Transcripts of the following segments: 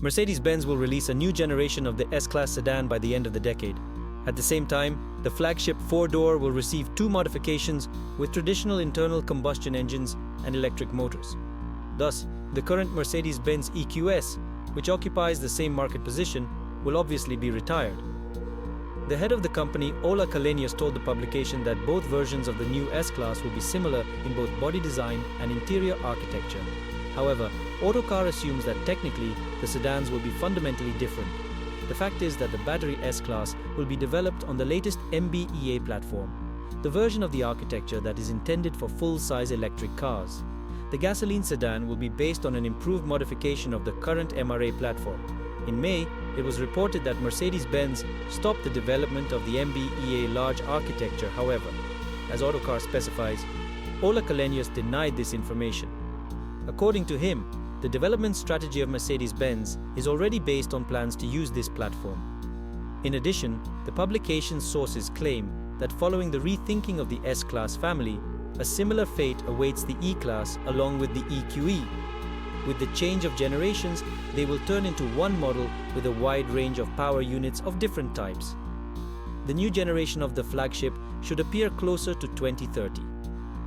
Mercedes-Benz will release a new generation of the S-Class sedan by the end of the decade. At the same time, the flagship four-door will receive two modifications with traditional internal combustion engines and electric motors. Thus, the current Mercedes-Benz EQS, which occupies the same market position, will obviously be retired. The head of the company, Ola Kallenius, told the publication that both versions of the new S-Class will be similar in both body design and interior architecture. However, Autocar assumes that technically, the sedans will be fundamentally different. The fact is that the battery S-Class will be developed on the latest MB.EA platform, the version of the architecture that is intended for full-size electric cars. The gasoline sedan will be based on an improved modification of the current MRA platform. In May, it was reported that Mercedes-Benz stopped the development of the MB.EA large architecture. However, as Autocar specifies, Ola Kallenius denied this information. According to him, the development strategy of Mercedes-Benz is already based on plans to use this platform. In addition, the publication's sources claim that following the rethinking of the S-Class family, a similar fate awaits the E-Class along with the EQE. With the change of generations, they will turn into one model with a wide range of power units of different types. The new generation of the flagship should appear closer to 2030.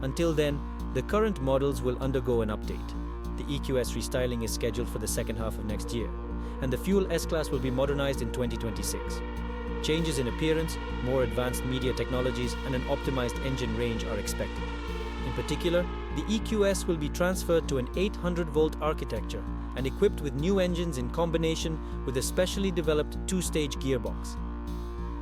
Until then, the current models will undergo an update. The EQS restyling is scheduled for the second half of next year, and the fuel S-Class will be modernized in 2026. Changes in appearance, more advanced media technologies, and an optimized engine range are expected. In particular, the EQS will be transferred to an 800-volt architecture and equipped with new engines in combination with a specially developed two-stage gearbox.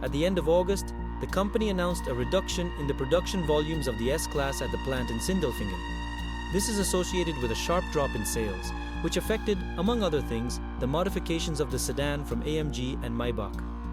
At the end of August, the company announced a reduction in the production volumes of the S-Class at the plant in Sindelfingen. This is associated with a sharp drop in sales, which affected, among other things, the modifications of the sedan from AMG and Maybach.